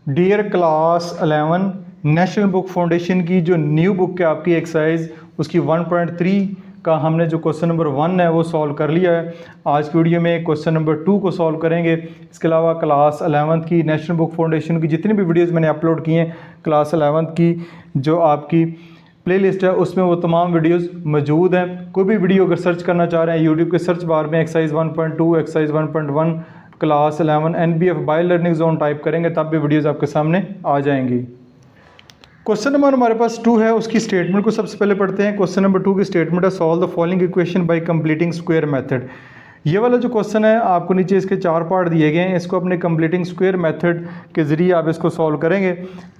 Dear class 11 National Book Foundation की जो new book है आपकी एक्सरसाइज उसकी 1.3 का हमने जो क्वेश्चन नंबर 1 है वो सॉल्व कर लिया है। आज की वीडियो में क्वेश्चन नंबर 2 को सॉल्व करेंगे। इसके अलावा क्लास 11 की नेशनल बुक फाउंडेशन की जितनी भी वीडियोस मैंने अपलोड की हैं क्लास 11 की जो आपकी प्लेलिस्ट है उसमें वो तमाम वीडियोस मौजूद हैं। कोई भी वीडियो अगर सर्च करना चाह रहे हैं यूट्यूब के सर्च बार में exercise 1.2 exercise 1.1 class 11 NBF by learning zone type करेंगे तब भी वीडियोस आपके सामने आ जाएंगी। क्वेश्चन नंबर हमारे पास 2 है, उसकी स्टेटमेंट को सबसे पहले पढ़ते हैं। क्वेश्चन नंबर 2 की स्टेटमेंट है solve the following equation by completing square method. ये वाला जो क्वेश्चन है आपको नीचे इसके 4 पार्ट दिए गए हैं, इसको अपने कंप्लीटिंग स्क्वायर मेथड के ज़रिए आप इसको सॉल्व करेंगे।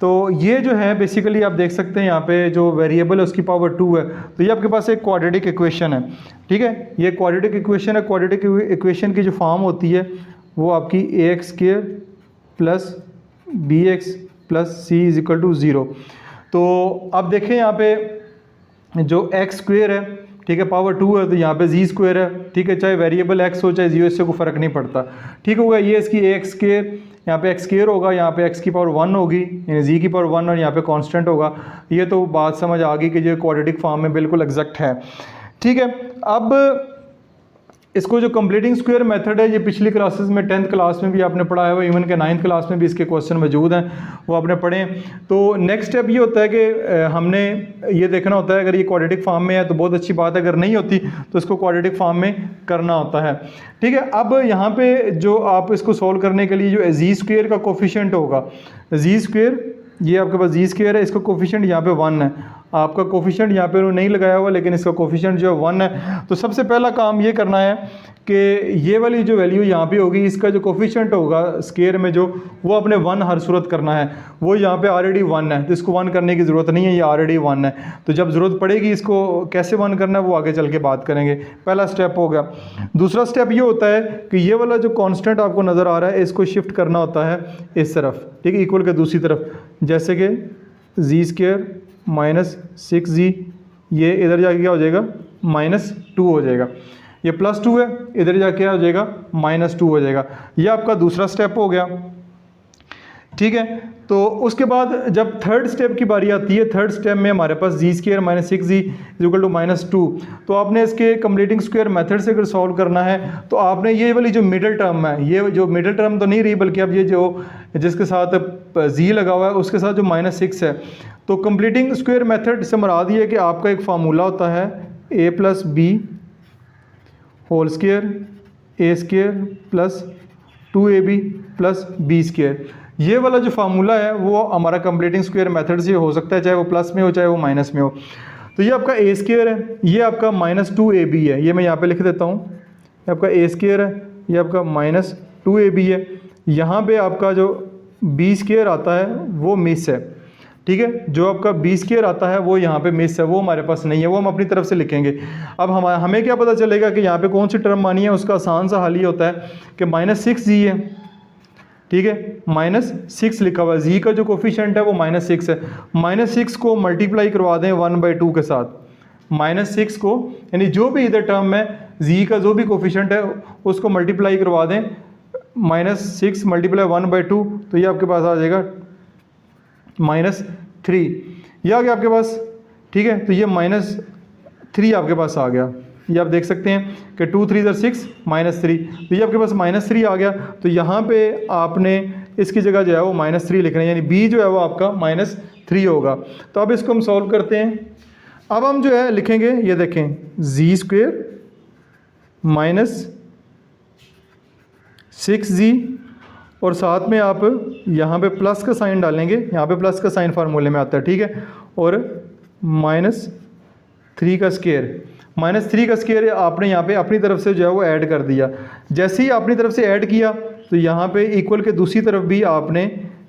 तो ये जो है बेसिकली आप देख सकते हैं यहाँ पे जो वेरिएबल है उसकी पावर 2 है, तो ये आपके पास एक क्वाड्रेटिक इक्वेशन है। ठीक है, ये क्वाड्रेटिक इक्वेशन है। क्वाड्रेटिक इक्वेशन की जो फॉर्म होती है वो आपकी ax² plus bx plus c is equal to 0। तो अब देखें यहाँ पे जो x² है, ठीक है, पावर 2 है, तो यहाँ पे z² है। ठीक है, चाहे वेरिएबल x हो चाहे 0, इससे कोई फ़र्क नहीं पड़ता। ठीक होगा, ये इसकी ax², यहाँ पे x² होगा, यहाँ पे x की पावर 1 होगी यानी z की पावर 1 और यहाँ पे कांस्टेंट होगा। ये तो बात समझ आ गई कि जो क्वाड्रेटिक फॉर्म में बिल्कुल एग्जैक्ट है। ठीक है, अब इसको जो कंप्लीटिंग स्क्वायर मेथड है ये पिछली क्लासेस में 10th क्लास में भी आपने पढ़ा है, वो इवन के 9th क्लास में भी इसके क्वेश्चन मौजूद हैं, वो आपने पढ़े हैं। तो नेक्स्ट स्टेप ये होता है कि हमने ये देखना होता है अगर ये क्वाड्रेटिक फॉर्म में है तो बहुत अच्छी बात है, अगर नहीं होती तो इसको क्वाड्रेटिक फॉर्म में करना होता है। ठीक है, अब यहाँ पे जो आप इसको सॉल्व करने के लिए जो z² का कोफिशिएंट होगा, z², ये आपके पास z² है, इसका कोफिशिएंट यहाँ पे 1 है। आपका कोफिशिएंट यहाँ पे नहीं लगाया हुआ लेकिन इसका कोफिशिएंट जो है 1 है। तो सबसे पहला काम ये करना है कि ये वाली जो वैल्यू यहाँ पे होगी, इसका जो कोफिशिएंट होगा स्क्वायर में जो, वो अपने 1 हर सूरत करना है। वो यहाँ पे ऑलरेडी 1 है तो इसको 1 करने की ज़रूरत नहीं है, ये ऑलरेडी 1 है। तो जब ज़रूरत पड़ेगी इसको कैसे 1 करना है वो आगे चल के बात करेंगे। पहला स्टेप हो गया। दूसरा स्टेप ये होता है कि ये वाला जो कॉन्स्टेंट आपको नज़र आ रहा है इसको शिफ्ट करना होता है इस तरफ, ठीक है, इक्वल के दूसरी तरफ। जैसे कि z² माइनस 6z, ये इधर जाके क्या हो जाएगा -2 हो जाएगा। ये +2 है, इधर जाके क्या हो जाएगा -2 हो जाएगा। ये आपका दूसरा स्टेप हो गया। ठीक है, तो उसके बाद जब थर्ड स्टेप की बारी आती है, थर्ड स्टेप में हमारे पास z² minus 6z is equal to -2। तो आपने इसके कंप्लीटिंग स्क्वायर मेथड से अगर सॉल्व करना है तो आपने ये वाली जो मिडिल टर्म है, ये जो मिडिल टर्म तो नहीं रही बल्कि अब ये जो जिसके साथ z लगा हुआ है उसके साथ जो -6 है, तो कंप्लीटिंग स्क्वायर मेथड से मुराद ये है कि आपका एक फार्मूला होता है a plus B whole square a² plus 2ab plus b²। ये वाला जो फार्मूला है वो हमारा कंप्लीटिंग स्क्वायर मेथड से हो सकता है, चाहे वो प्लस में हो चाहे वो माइनस में हो। तो ये आपका a² है, ये आपका -2ab है, ये मैं यहाँ पे लिख देता हूँ। ये आपका a² है, ये आपका -2ab है। यहाँ पे आपका जो b² आता है वो मिस है। ठीक है, जो आपका b² आता है वो यहाँ पे मिस है, वो हमारे पास नहीं है, वो हम अपनी तरफ से लिखेंगे। अब हमें क्या पता चलेगा कि यहाँ पे कौन सी टर्म मानी है, उसका आसान सा हल ये होता है कि -6z है। ठीक है, -6 लिखा हुआ है, z का जो कोफिशिएंट है वो -6 है। -6 को मल्टीप्लाई करवा दें 1/2 के साथ, -6 को यानी जो भी इधर टर्म में z का जो भी कोफिशिएंट है उसको मल्टीप्लाई करवा दें, -6 मल्टीप्लाई 1/2, तो ये आपके पास आ जाएगा -3। ये आ गया आपके पास। ठीक है, तो ये -3 आपके पास आ गया। ये आप देख सकते हैं कि 2 3 6 -3, तो ये आपके पास -3 आ गया। तो यहाँ पे आपने इसकी जगह जो है वो -3 लिखना है, यानी b जो है वो आपका -3 होगा। तो अब इसको हम सॉल्व करते हैं। अब हम जो है लिखेंगे, ये देखें z² माइनस 6z और साथ में आप यहाँ पे प्लस का साइन डालेंगे, यहाँ पे प्लस का साइन फार्मूले में आता है। ठीक है, और -3 का स्क्वायर, -3 का स्क्वायर आपने यहाँ पे अपनी तरफ से जो है वो ऐड कर दिया। जैसे ही अपनी तरफ से ऐड किया तो यहाँ पे इक्वल के दूसरी तरफ भी आपने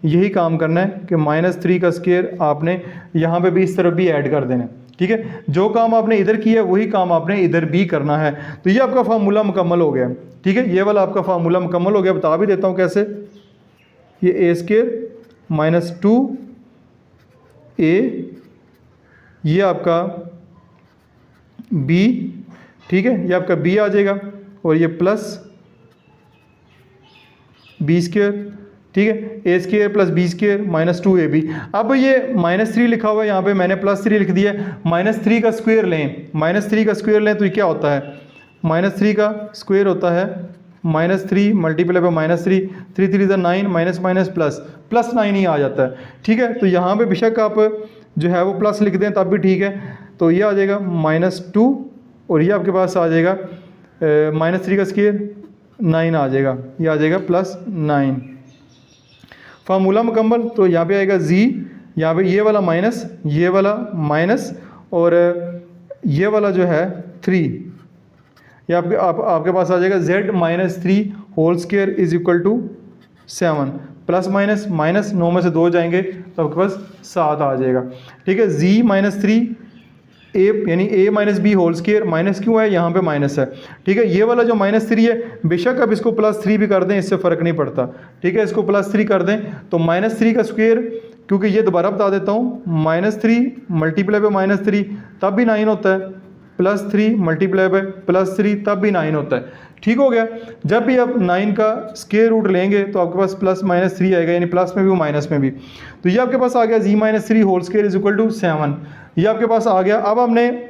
यही काम करना है कि -3 का स्क्वायर आपने यहाँ पे भी इस तरफ भी ऐड कर देना है। ठीक है, जो काम आपने इधर किया वही काम आपने इधर भी करना है। तो ये आपका फार्मूला मुकम्मल हो गया। ठीक है, ये वाला आपका फार्मूला मुकम्मल हो गया। बता भी देता हूँ कैसे। ये a² माइनस 2a, ये आपका b, ठीक है, ये आपका b आ जाएगा, और ये प्लस b²। ठीक है, a square plus b square minus 2ab। अब ये -3 लिखा हुआ है यहाँ पे, मैंने +3 लिख दिया है। -3 का स्क्वायर लें, -3 का स्क्वायर लें तो ये क्या होता है, -3 का स्क्वायर होता है -3 multiply by -3, 3 3 = 9, minus minus plus 9 ही आ जाता है। ठीक है, तो यहाँ पे बेशक आप जो है वो प्लस लिख दें तब भी ठीक है। तो ये आ जाएगा -2 और ये आपके पास आ जाएगा -3 का स्क्वायर 9 आ जाएगा, ये आ जाएगा +9। फार्मूला मुकम्मल। तो यहाँ पे आएगा जी, यहाँ पे ये वाला माइनस, ये वाला माइनस और ये वाला जो है 3, ये आपके पास आ जाएगा z-3 whole square is equal to 7, plus minus minus 9 में से 2 जाएंगे तो आपके पास 7 आ जाएगा। ठीक है, z-3 a यानी a minus B whole square, minus क्यों है यहाँ पे माइनस है। ठीक है, ये वाला जो -3 है बेशक अब इसको +3 भी कर दें, इससे फ़र्क नहीं पड़ता। ठीक है, इसको +3 कर दें तो -3 का स्क्वायर, क्योंकि ये दोबारा बता देता हूँ, -3 मल्टीप्लाई बाय -3 तब भी 9 होता है, +3 मल्टीप्लाई बाय +3 तब भी 9 होता है। ठीक हो गया। जब भी आप 9 का स्क्वायर रूट लेंगे तो आपके पास +-3 आएगा, यानी प्लस में भी और माइनस में भी। तो ये आपके पास आ गया z-3 whole square is equal to 7, ये आपके पास आ गया। अब हमने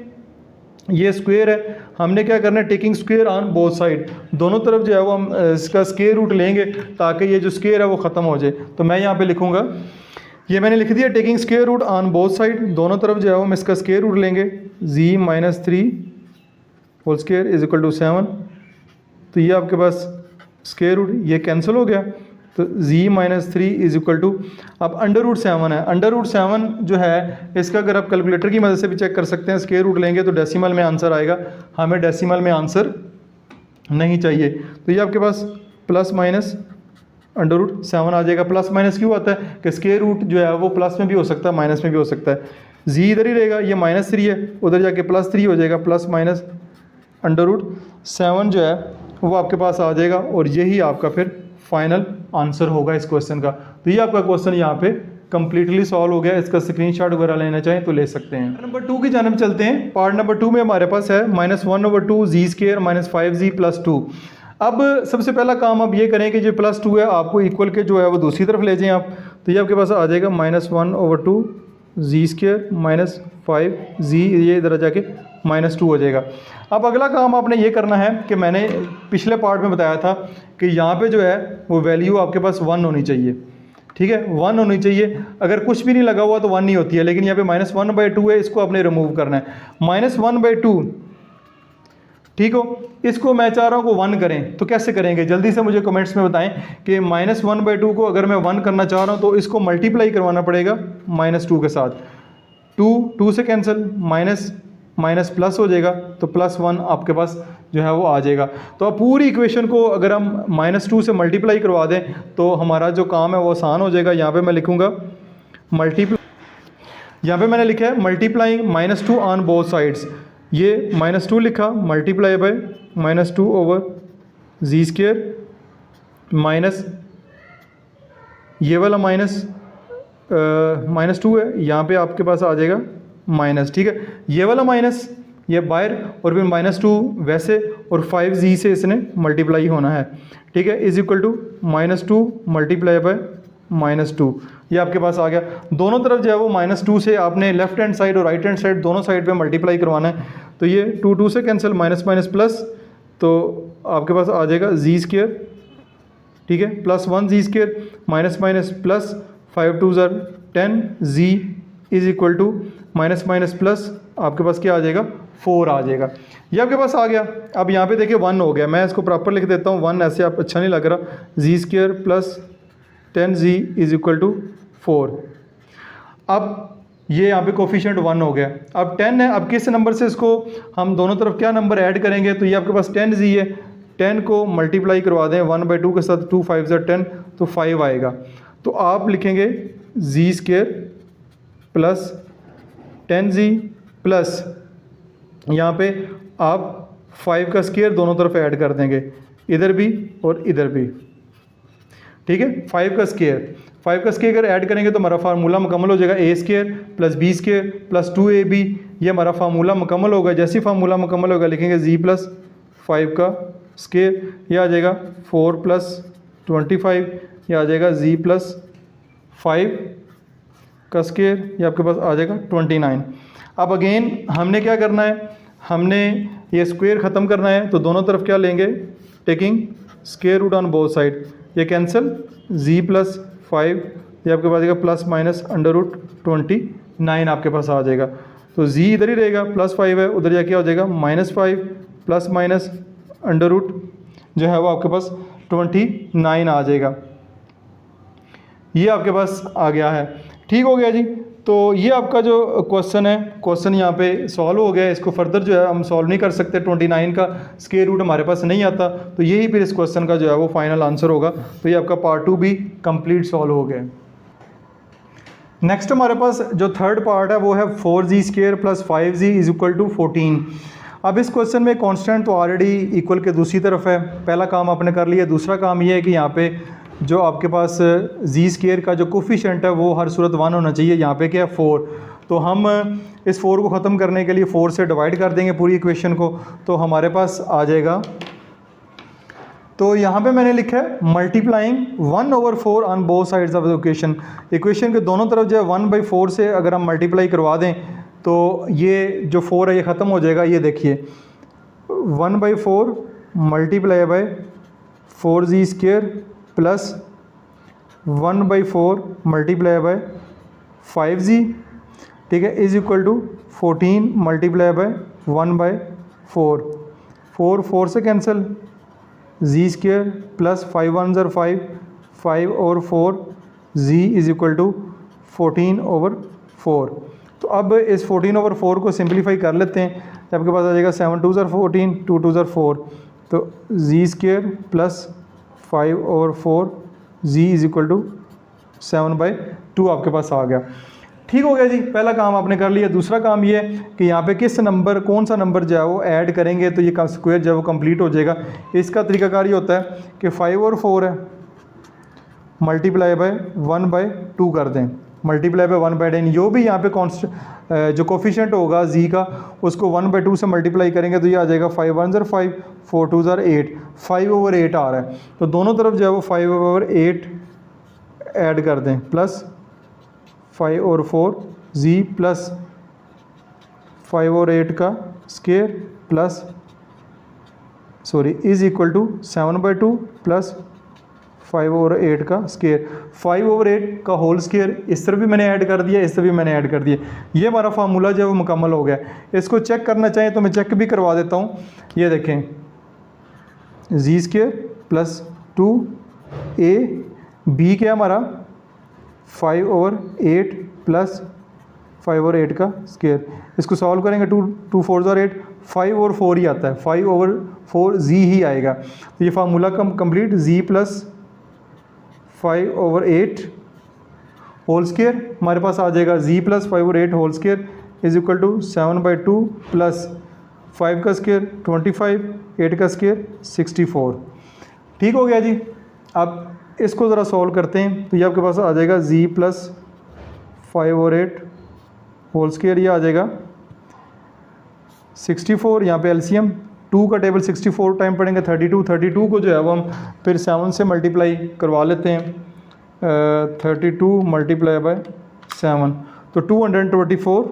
ये स्क्वायर है, हमने क्या करना है, taking square on both side, दोनों तरफ जो है वो हम इसका स्क्वायर रूट लेंगे ताकि ये जो स्क्वायर है वो ख़त्म हो जाए। तो मैं यहाँ पे लिखूँगा, ये मैंने लिख दिया taking square root on both side, दोनों तरफ जो है वो हम इसका स्क्वायर रूट लेंगे, z-3 whole square is equal to 7। तो ये आपके पास स्क्वायर रूट ये कैंसिल हो गया, तो z-3 इज इक्वल टू, अब √7 है, √7 जो है इसका अगर आप कैलकुलेटर की मदद से भी चेक कर सकते हैं, स्क्वायर रूट लेंगे तो डेसिमल में आंसर आएगा, हमें डेसिमल में आंसर नहीं चाहिए। तो ये आपके पास ±√7 आ जाएगा। प्लस माइनस क्यों आता है कि स्क्वायर रूट जो है वो प्लस में भी हो सकता है माइनस में भी हो सकता है। जी इधर ही रहेगा, ये -3 है, उधर जाके +3 हो जाएगा, प्लस माइनस √7 जो है वो आपके पास आ जाएगा और यही आपका फिर फाइनल आंसर होगा इस क्वेश्चन का। तो ये आपका क्वेश्चन यहाँ पे कंप्लीटली सॉल्व हो गया। इसका स्क्रीनशॉट वगैरह लेना चाहें तो ले सकते हैं। नंबर 2 की जानब चलते हैं। पार्ट नंबर 2 में हमारे पास है -1/2 z² -5z + 2। अब सबसे पहला काम आप ये करें कि जो +2 है आपको इक्वल के जो है वो दूसरी तरफ ले जाएं आप, तो ये आपके पास आ जाएगा -1/2 z² -5z, ये इधर जाके -2 हो जाएगा। अब अगला काम आपने ये करना है कि मैंने पिछले पार्ट में बताया था कि यहाँ पे जो है वो वैल्यू आपके पास 1 होनी चाहिए। ठीक है, 1 होनी चाहिए, अगर कुछ भी नहीं लगा हुआ तो 1 नहीं होती है, लेकिन यहाँ पे -1/2 है, इसको आपने रिमूव करना है। -1/2 ठीक हो, इसको मैं चाह रहा हूँ को 1 करें, तो कैसे करेंगे जल्दी से मुझे कमेंट्स में बताएं कि -1/2 को अगर मैं 1 करना चाह रहा हूँ तो इसको मल्टीप्लाई करवाना पड़ेगा -2 के साथ। 2 से कैंसिल, माइनस प्लस हो जाएगा, तो +1 आपके पास जो है वो आ जाएगा। तो अब पूरी इक्वेशन को अगर हम -2 से मल्टीप्लाई करवा दें तो हमारा जो काम है वो आसान हो जाएगा। यहाँ पे मैं लिखूँगा यहाँ पे मैंने लिखा है मल्टीप्लाइंग -2 ऑन बोथ साइड्स। ये -2 लिखा, मल्टीप्लाई बाय -2/z² माइनस ये वाला -2 है, यहाँ पे आपके पास आ जाएगा माइनस। ठीक है, ये वाला माइनस ये बाहर और फिर -2 वैसे और 5z से इसने मल्टीप्लाई होना है। ठीक है, is equal to -2 multiply by -2, ये आपके पास आ गया। दोनों तरफ जो है वो -2 से आपने लेफ्ट हैंड साइड और राइट हैंड साइड दोनों साइड पे मल्टीप्लाई करवाना है। तो ये 2 से कैंसिल, माइनस प्लस, तो आपके पास आ जाएगा z²। ठीक है, +1 z² minus plus 5 2 = 10 z is equal to minus plus आपके पास क्या आ जाएगा 4 आ जाएगा। ये आपके पास आ गया। अब यहाँ पे देखिए 1 हो गया, मैं इसको प्रॉपर लिख देता हूँ, 1 ऐसे आप अच्छा नहीं लग रहा, z² + 10z is equal to 4। अब ये यहाँ पे कोफिशिएंट 1 हो गया। अब 10 है, अब किस नंबर से इसको हम दोनों तरफ क्या नंबर ऐड करेंगे, तो ये आपके पास 10z है, 10 को मल्टीप्लाई करवा दें 1/2 के साथ, 2 5 = 10, तो 5 आएगा। तो आप लिखेंगे z² + 10z प्लस यहाँ पे आप 5 का स्क्वायर दोनों तरफ ऐड कर देंगे, इधर भी और इधर भी। ठीक है, 5 का स्क्वायर अगर ऐड करेंगे तो हमारा फार्मूला मुकम्मल हो जाएगा, a² + b² + 2ab, ये हमारा फार्मूला मुकम्मल होगा। जैसे ही फार्मूला मुकम्मल होगा लिखेंगे z + 5 का स्क्वायर, ये आ जाएगा 4 + 25 ये आ जाएगा z प्लस 5 का स्क्वायर, ये आपके पास आ जाएगा 29। अब अगेन हमने क्या करना है, हमने ये स्क्वायर ख़त्म करना है, तो दोनों तरफ क्या लेंगे, taking square root on both side, ये कैंसिल, z प्लस 5 ये आपके पास आएगा प्लस माइनस अंडर रूट 29 आपके पास आ जाएगा। तो z इधर ही रहेगा, प्लस 5 है, उधर जाके हो जाएगा -5 प्लस माइनस अंडर रूट जो है वो आपके पास 29 आ जाएगा। ये आपके पास आ गया है। ठीक हो गया जी। तो ये आपका जो क्वेश्चन है, क्वेश्चन यहाँ पे सॉल्व हो गया है। इसको फर्दर जो है हम सॉल्व नहीं कर सकते, 29 का स्क्वायर रूट हमारे पास नहीं आता, तो यही फिर इस क्वेश्चन का जो है वो फाइनल आंसर होगा। तो ये आपका पार्ट 2 भी कंप्लीट सॉल्व हो गया। नेक्स्ट हमारे पास जो थर्ड पार्ट है वो है 4z² plus 5z is equal to 14। अब इस क्वेश्चन में कांस्टेंट तो ऑलरेडी इक्वल के दूसरी तरफ है, पहला काम आपने कर लिया। दूसरा काम ये है कि यहाँ पे जो आपके पास z² का जो कोफिशिएंट है वो हर सूरत 1 होना चाहिए। यहाँ पे क्या है 4, तो हम इस 4 को ख़त्म करने के लिए 4 से डिवाइड कर देंगे पूरी इक्वेशन को, तो हमारे पास आ जाएगा। तो यहाँ पे मैंने लिखा है multiplying 1/4 on both sides of the equation. Equation के दोनों तरफ जो है 1/4 से अगर हम मल्टीप्लाई करवा दें तो ये जो 4 है ये ख़त्म हो जाएगा। ये देखिए 1/4 multiply by 4z² plus 1/4 multiply by 5z, ठीक है, is equal to 14 multiply by 1/4। 4 से कैंसिल, z² प्लस 5 1 ज़र 5, 5 और 4 z इज इक्वल टू 14/4। तो अब इस 14/4 को सिंप्लीफाई कर लेते हैं, तो आपके पास आ जाएगा 7 2 ज़र 14, 2 2 ज़र 4, तो z² plus 5/4 z is equal to 7/2 आपके पास आ गया। ठीक हो गया जी, पहला काम आपने कर लिया। दूसरा काम ये है कि यहाँ पे किस नंबर, कौन सा नंबर जो है वो ऐड करेंगे तो ये स्क्वायर जो है वो कंप्लीट हो जाएगा। इसका तरीकाकार ये होता है कि 5 और 4 है, मल्टीप्लाई बाय 1/2 कर दें, मल्टीप्लाई बाय 1/10। जो भी यहाँ पे कॉन्स्टेंट जो कोफिशिएंट होगा z का, उसको 1/2 से मल्टीप्लाई करेंगे तो ये आ जाएगा 5 1 ज़र 5, 4 2 ज़र 8, 5/8 आ रहा है। तो दोनों तरफ जो है वो 5/8 ऐड कर दें, प्लस 5 और 4 z प्लस 5 और 8 का square plus is equal to 7/2 plus 5 और 8 का स्क्वायर। 5 और 8 का होल स्क्वायर इस तरफ भी मैंने ऐड कर दिया, इस तरफ भी मैंने ऐड कर दिया। ये हमारा फार्मूला जो है वो मुकम्मल हो गया। इसको चेक करना चाहें तो मैं चेक भी करवा देता हूँ। ये देखें z² प्लस 2ab क्या हमारा 5 और 8 प्लस 5 और 8 का स्क्वायर। इसको सॉल्व करेंगे, 2 4 ज़र 8, 5 और 4 ही आता है, 5/4 z ही आएगा। तो ये formula complete, z plus 5/8 whole square हमारे पास आ जाएगा, z plus 5/8 whole square is equal to 7/2 plus 5 का स्क्वायर 25, 8 का स्क्वायर 64। ठीक हो गया जी। अब इसको ज़रा सॉल्व करते हैं, तो ये आपके पास आ जाएगा z प्लस 5 और 8 होल स्क्वायर, ये आ जाएगा 64। यहाँ पे एलसीएम 2 का टेबल 64 टाइम पढ़ेंगे 32 को जो है वो हम फिर 7 से मल्टीप्लाई करवा लेते हैं, 32 मल्टीप्लाई बाय 7 तो 224,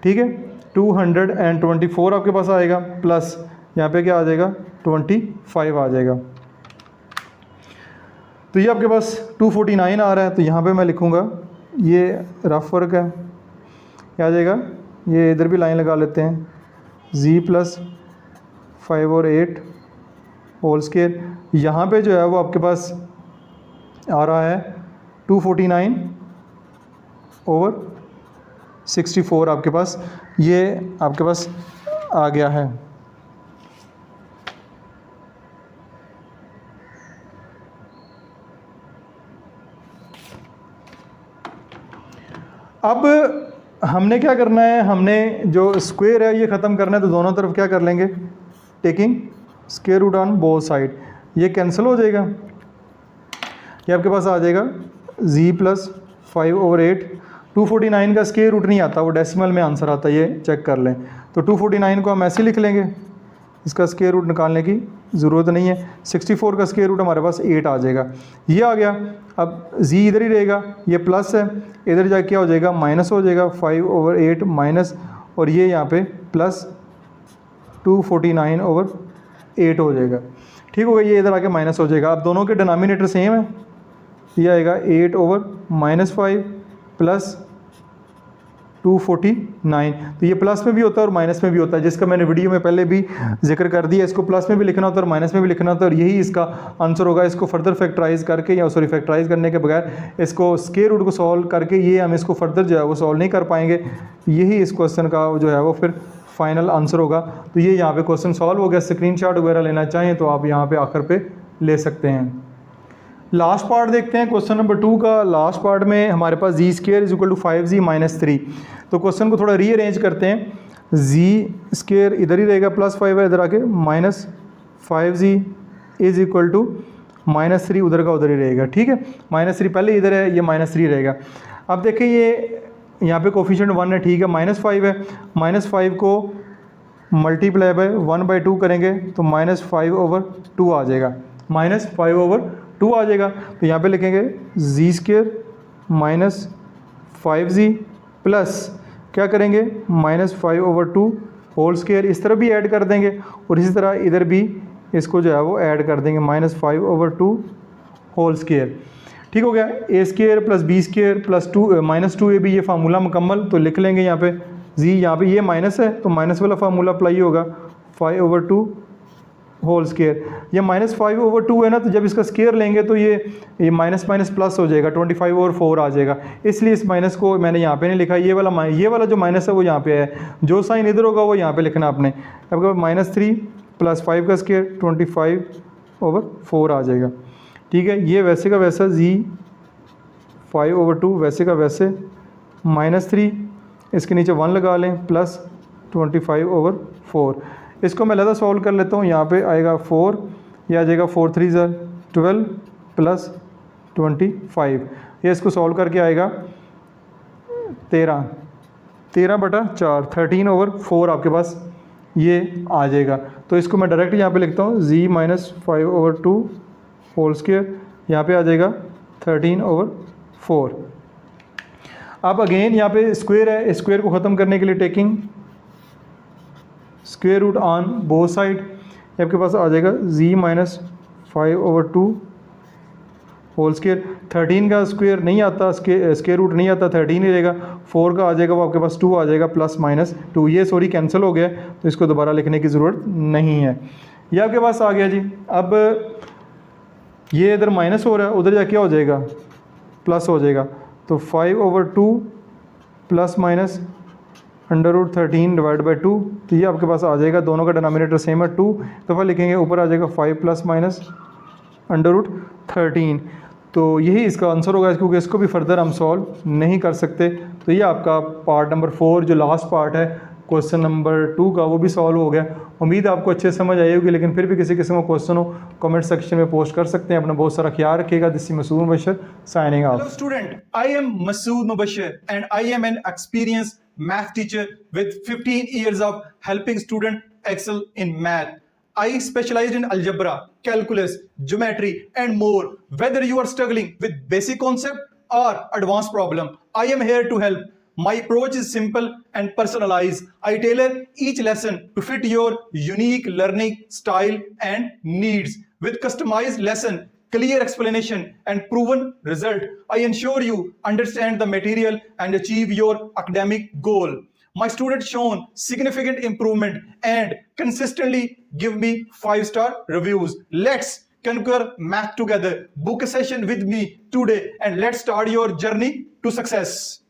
ठीक है, 224 आपके पास आएगा, प्लस यहाँ पे क्या आ जाएगा 25 आ जाएगा। तो ये आपके पास 249 आ रहा है, तो यहाँ पे मैं लिखूँगा, ये रफ वर्क है, क्या आ जाएगा, ये इधर भी लाइन लगा लेते हैं, z प्लस 5 और 8 होल स्क्वायर। यहाँ पे जो है वो आपके पास आ रहा है 249/64 आपके पास, ये आपके पास आ गया है। अब हमने क्या करना है, हमने जो स्क्वायर है ये ख़त्म करना है, तो दोनों तरफ क्या कर लेंगे, taking square root on both side, ये कैंसिल हो जाएगा। ये आपके पास आ जाएगा z प्लस 5 और 8। 249 का स्क्वायर रूट नहीं आता, वो डेसिमल में आंसर आता है, ये चेक कर लें। तो 249 को हम ऐसे लिख लेंगे, इसका स्क्वायर रूट निकालने की ज़रूरत नहीं है। 64 का स्क्वायर रूट हमारे पास 8 आ जाएगा, ये आ गया। अब जी इधर ही रहेगा, ये प्लस है, इधर जाके क्या हो जाएगा माइनस हो जाएगा, 5/8 माइनस, और ये यहाँ पे प्लस 249/8 हो जाएगा। ठीक होगा, ये इधर आके माइनस हो जाएगा। अब दोनों के डिनोमिनेटर सेम है, ये आएगा 8/-5 प्लस 249। तो ये प्लस में भी होता है और माइनस में भी होता है, जिसका मैंने वीडियो में पहले भी जिक्र कर दिया। इसको प्लस में भी लिखना होता है और माइनस में भी लिखना होता है, और यही इसका आंसर होगा। इसको फर्दर फैक्टराइज करके या सॉरी फैक्टराइज करने के बगैर इसको स्क्वायर रूट को सॉल्व करके ये हम इसको फर्दर जो है वो सॉल्व नहीं कर पाएंगे। यही इस क्वेश्चन का जो है वो फिर फाइनल आंसर होगा। तो ये यहाँ पे क्वेश्चन सॉल्व हो गया। स्क्रीनशॉट वगैरह लेना चाहें तो आप यहाँ पे आखिर पे ले सकते हैं। लास्ट पार्ट देखते हैं क्वेश्चन नंबर 2 का। लास्ट पार्ट में हमारे पास G square is equal to 5z minus 3। तो क्वेश्चन को थोड़ा रीअरेंज करते हैं। जी स्क्वायर इधर ही रहेगा, +5 है, इधर आके -5z इज इक्वल टू -3 उधर का उधर ही रहेगा। ठीक है, -3 पहले इधर है, ये -3 रहेगा। अब देखें ये यहाँ पे कोफिशिएंट 1 है, ठीक है, -5 है, -5 को मल्टीप्लाई बाय 1/2 करेंगे तो -5/2 आ जाएगा, -5/2 आ जाएगा। तो यहाँ पे लिखेंगे जी स्क्वायर -5z प्लस क्या करेंगे -5/2 होल स्क्वायर, इस तरफ भी ऐड कर देंगे और इसी तरह इधर भी इसको जो है वो ऐड कर देंगे -5/2 होल स्क्वायर। ठीक हो गया। A square plus b square plus -2ab, ये फार्मूला मुकम्मल। तो लिख लेंगे यहाँ पे जी, यहाँ पे ये माइनस है तो माइनस वाला फार्मूला अप्लाई होगा, 5/2 होल स्क्वायर। ये -5/2 है ना, तो जब इसका स्क्वायर लेंगे तो ये माइनस माइनस प्लस हो जाएगा, 25/4 आ जाएगा। इसलिए इस माइनस को मैंने यहाँ पे नहीं लिखा, ये वाला जो माइनस है वो यहाँ पे है, जो साइन इधर होगा वो यहाँ पे लिखना आपने। अब -3 + 5 का स्क्वायर 25/4 आ जाएगा। ठीक है, ये वैसे का वैसा जी 5/2 वैसे का वैसे -3, इसके नीचे 1 लगा लें प्लस 25/4। इसको मैं लहदा सॉल्व कर लेता हूँ। यहाँ पे आएगा 4, यह आ जाएगा 4 3 12 प्लस 25, ये इसको सॉल्व करके आएगा 13/4, 13/4 आपके पास ये आ जाएगा। तो इसको मैं डायरेक्ट यहाँ पे लिखता हूँ जी -5/2 होल स्क्वायर, यहाँ पे आ जाएगा 13/4। अब अगेन यहाँ पे स्क्वायर है, स्क्वायर को ख़त्म करने के लिए taking square root on both side, आपके पास आ जाएगा जी -5/2 होल स्क्वायर। 13 का स्क्वायर नहीं आता, स्क्वायर रूट नहीं आता, 13 ही रहेगा। 4 का आ जाएगा वो आपके पास 2 आ जाएगा +-2, ये सॉरी कैंसिल हो गया, तो इसको दोबारा लिखने की ज़रूरत नहीं है। ये आपके पास आ गया जी। अब ये इधर माइनस हो रहा है, उधर जा क्या हो जाएगा प्लस हो जाएगा। तो 5/2 ± √13/2, तो ये आपके पास आ जाएगा। दोनों का डिनोमिनेटर सेम है, 2 दफ़ा लिखेंगे, ऊपर आ जाएगा 5 ± √13। तो यही इसका आंसर होगा, क्योंकि इसको भी फर्दर हम सॉल्व नहीं कर सकते। तो ये आपका पार्ट नंबर 4 जो लास्ट पार्ट है क्वेश्चन नंबर 2 का, वो भी सॉल्व हो गया। उम्मीद आपको अच्छे समझ आई होगी, लेकिन फिर भी किसी किस्म का क्वेश्चन हो कमेंट सेक्शन में पोस्ट कर सकते हैं। अपना बहुत सारा ख्याल रखिएगा। This is Masood Mubashar signing off. Hello student, I am Masood Mubashir and I am an experienced math teacher with 15 years of helping students excel in math. I specialized in algebra, calculus, geometry and more. Whether you are struggling with basic concept or advanced problem, I am here to help. My approach is simple and personalized. I tailor each lesson to fit your unique learning style and needs. With customized lesson, clear explanation and proven result, I ensure you understand the material and achieve your academic goal. My students shown significant improvement and consistently give me 5-star reviews. Let's conquer math together. Book a session with me today and let's start your journey to success.